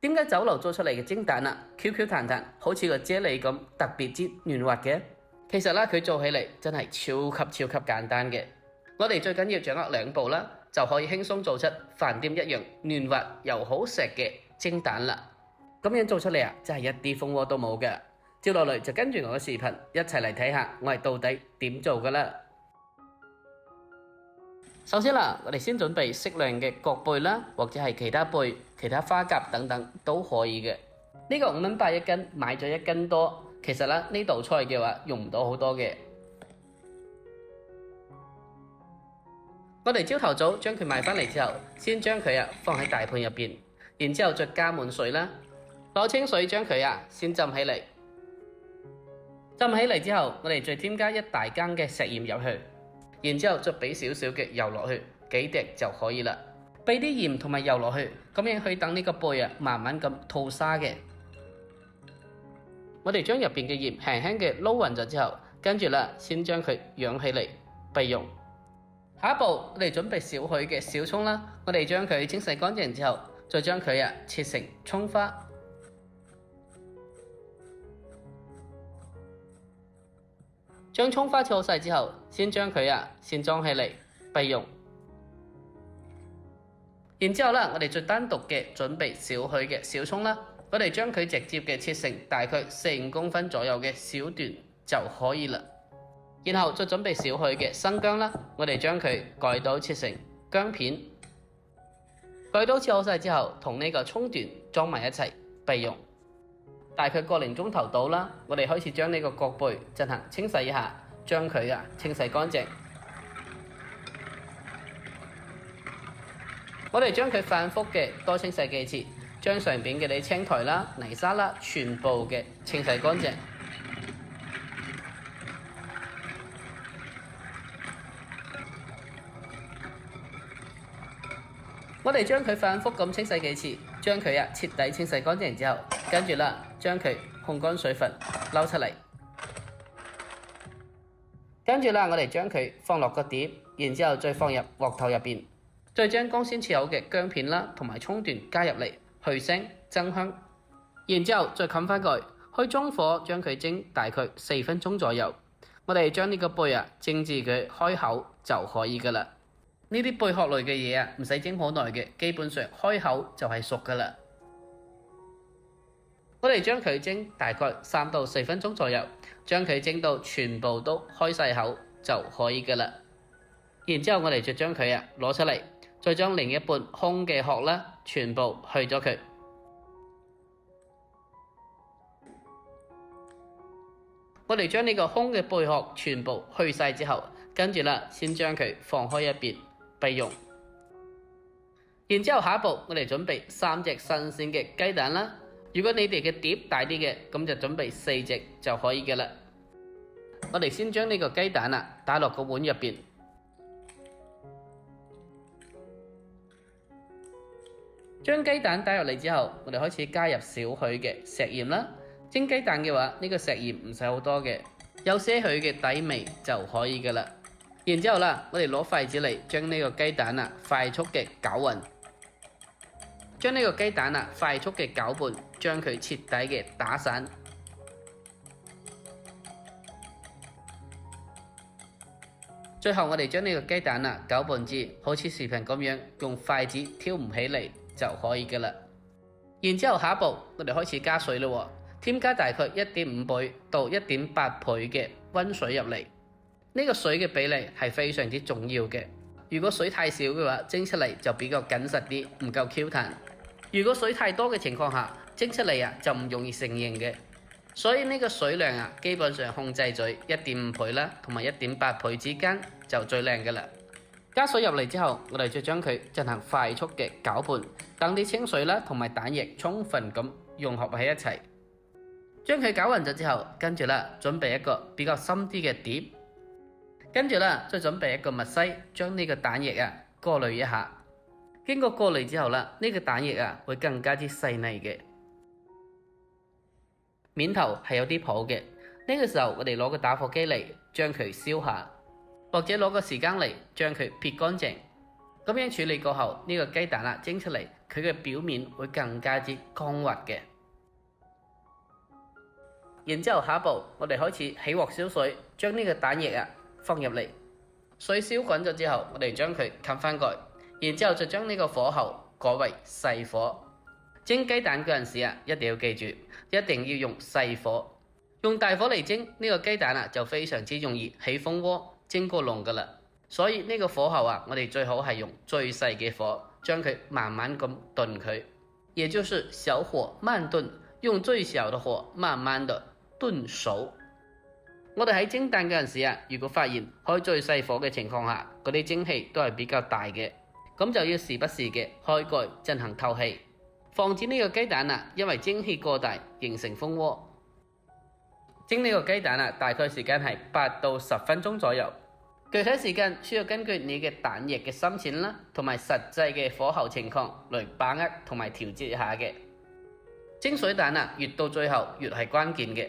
點解酒樓做出嚟嘅蒸蛋，Q Q 彈彈，好似個啫喱咁特別之嫩滑嘅？其實佢做起嚟真係超級簡單嘅。我哋最緊要掌握2步啦，就可以輕鬆做出飯店一樣嫩滑又好食嘅蒸蛋啦。咁樣做出嚟真係一啲蜂窩都冇嘅。接落嚟就跟住我嘅視頻一齊嚟睇下我係到底點做噶啦。首先我哋先準備適量嘅角貝啦，或者係其他貝、其他花甲等等都可以嘅。呢個5蚊8一斤，買咗1斤多。其實呢道菜嘅話用唔到好多嘅。我哋朝頭早將佢買返嚟之後，先將佢放喺大盤入邊，然之後再加滿水啦，攞清水將佢先浸起嚟。浸起嚟之後，我哋再添加1大羹嘅食鹽入去。然之後再俾少少嘅油落去，幾滴就可以啦。俾啲鹽同埋油落去，咁樣去等呢個貝慢慢咁吐沙嘅。我哋將入邊嘅鹽輕輕嘅撈勻咗之後，跟住先將佢養起嚟備用。下一步我哋準備少許嘅小蔥啦，我哋將佢清洗乾淨之後，再將佢切成蔥花。將蔥花切好晒之後，先將佢先裝起嚟備用。然之後我哋再單獨嘅準備少許嘅小蔥啦，我哋將佢直接嘅切成大概4、5公分左右嘅小段就可以啦。然後再準備少許嘅生薑啦，我哋將佢蓋刀切成薑片。蓋刀切好晒之後，同呢個蔥段裝埋一齊備用。大概個零鐘頭到啦，我哋開始將呢個角貝進行清洗一下，將佢清洗乾淨。我哋將佢反覆嘅多清洗幾次，將上邊嘅啲青苔啦、泥沙啦，全部嘅清洗乾淨。我哋將佢反覆咁清洗幾次，將佢徹底清洗乾淨之後，跟住將佢控乾水分撈出嚟，跟住我哋將佢放落個碟，然之後再放入鑊頭入邊，再將剛先切好嘅薑片啦同埋蔥段加入嚟去腥增香，然之後再冚翻蓋，開中火將佢蒸大概4分鐘左右。我哋將呢個貝蒸至佢開口就可以噶啦。呢啲貝殼類嘅嘢唔使蒸好耐嘅，基本上開口就係熟噶啦。我哋將佢蒸大概3到4分鐘左右，將佢蒸到全部都開晒口就可以噶啦。然之後我哋就將佢攞出嚟，再將另一半空嘅殼啦，全部去咗佢。我哋將呢個空嘅貝殼全部去晒之後，跟住先將佢放開一邊備用。然之後下一步我哋準備3隻新鮮嘅雞蛋啦。如果你哋嘅碟大啲嘅，咁就準備4隻就可以嘅啦。我哋先將呢個雞蛋打落個碗入邊，將雞蛋打入嚟之後，我哋開始加入少許嘅食鹽啦。蒸雞蛋嘅話，呢個食鹽唔使好多嘅，有些許嘅底味就可以嘅啦。然之後我哋攞筷子嚟將呢個雞蛋快速嘅攪勻，將呢個雞蛋快速嘅攪拌，將佢徹底嘅打散。最後我哋將呢個雞蛋攪拌至好似視頻咁樣，用筷子挑唔起嚟就可以嘅啦。然之後下一步我哋開始加水咯，添加大概1.5倍到1.8倍嘅溫水入嚟。呢個水嘅比例係非常之重要嘅。如果水太少嘅話，蒸出嚟就比較緊實啲，唔夠 Q 彈。如果水太多嘅情況下，蒸出嚟就唔容易成型嘅。所以呢個水量基本上控制在1.5倍啦，同埋1.8倍之間就最靚嘅啦。加水入嚟之後，我哋就將佢進行快速嘅攪拌，等啲清水啦同埋蛋液充分咁融合喺一齊。將佢攪勻咗之後，跟住準備一個比較深啲嘅碟，跟住再準備一個墨篩，將呢個蛋液過濾一下。經過過濾之後呢個蛋液會更加之細膩嘅。面頭係有啲泡嘅，呢個時候我哋攞個打火機嚟將佢燒下，或者攞個匙羹嚟將佢撇乾淨。咁樣處理過後，呢個雞蛋蒸出嚟，佢嘅表面會更加之光滑嘅。然之後下一步，我哋開始起鑊燒水，將呢個蛋液放入嚟。水燒滾咗之後，我哋將佢冚翻蓋，然之後就將呢個火候改為細火。蒸雞蛋嗰陣時一定要記住，一定要用細火。用大火嚟蒸呢個雞蛋就非常之容易起蜂窩、蒸過籠噶啦。所以呢個火候我哋最好係用最細嘅火，將佢慢慢咁燉佢，也就是小火慢燉，用最小的火慢慢的燉熟。我哋喺蒸蛋嗰陣時如果發現開最細火嘅情況下，嗰啲蒸汽都係比較大嘅，咁就要時不時嘅開蓋進行透氣，防止呢個雞蛋因為蒸汽過大形成蜂窩。蒸呢個雞蛋大概時間係8到10分鐘左右，具體時間需要根據你嘅蛋液嘅深淺啦，同埋實際嘅火候情況嚟把握同埋調節一下嘅。蒸水蛋越到最後越係關鍵嘅。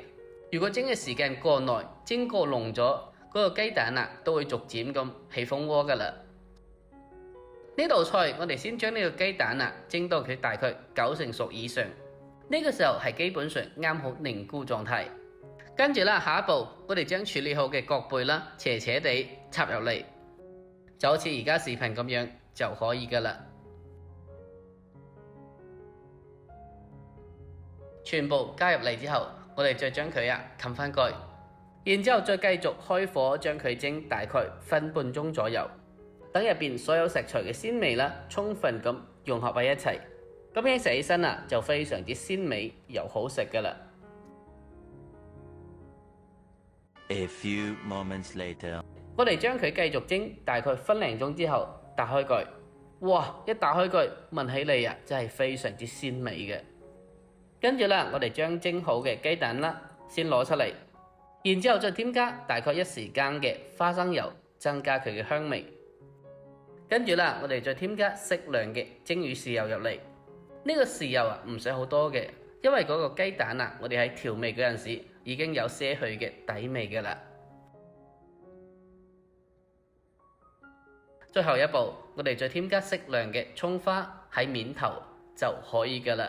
如果蒸嘅時間過耐，蒸過濃咗，嗰個雞蛋都會逐漸咁起蜂窩噶啦。呢道菜我哋先將呢個雞蛋蒸到佢大概9成熟以上，呢個時候係基本上啱好凝固狀態。跟住下一步我哋將處理好嘅角貝斜斜地插入嚟，就好似而家視頻咁樣就可以噶啦。全部加入嚟之後，我哋再將佢冚翻蓋，然之後再繼續開火將佢蒸大概分半鐘左右，等入邊所有食材嘅鮮味充分咁融合喺一齊，咁樣食起身就非常之鮮美又好食噶啦。A few moments later， 我哋將佢繼續蒸大概分零鐘之後打開蓋，哇！一打開蓋聞起嚟真係非常之鮮美嘅。跟住我哋將蒸好嘅雞蛋先攞出嚟，然之後再添加大概1時間嘅花生油，增加佢嘅香味。跟住我哋再添加適量嘅蒸魚豉油入嚟。呢個豉油唔使好多嘅，因為嗰個雞蛋我哋喺調味嗰陣時已經有些許嘅底味㗎啦。最後一步，我哋再添加適量嘅蔥花喺面頭就可以㗎啦。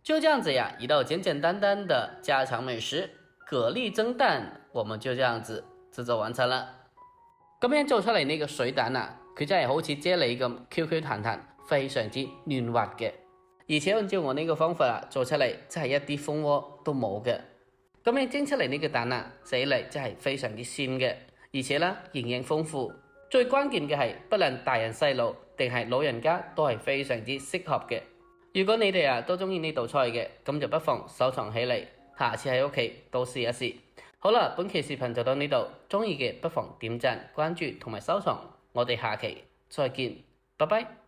就這樣子一道簡簡單單的家常美食蛤蜊蒸蛋，我們就這樣子製作完成啦。咁樣做出嚟呢個水蛋佢真係好似啫喱咁 Q 彈彈，非常之嫩滑嘅。而且按照我呢個方法做出嚟，真係一啲蜂窩都冇嘅。咁樣蒸出嚟呢個蛋食起嚟真係非常之鮮嘅，而且營養豐富。最關鍵嘅係，不論大人細路定係老人家都係非常之適合嘅。如果你哋都中意呢道菜嘅，咁就不妨收藏起嚟，下次喺屋企都試一試。好啦，本期視頻就到呢度，中意嘅不妨點讚、關注同埋收藏。我哋下期再見，拜拜。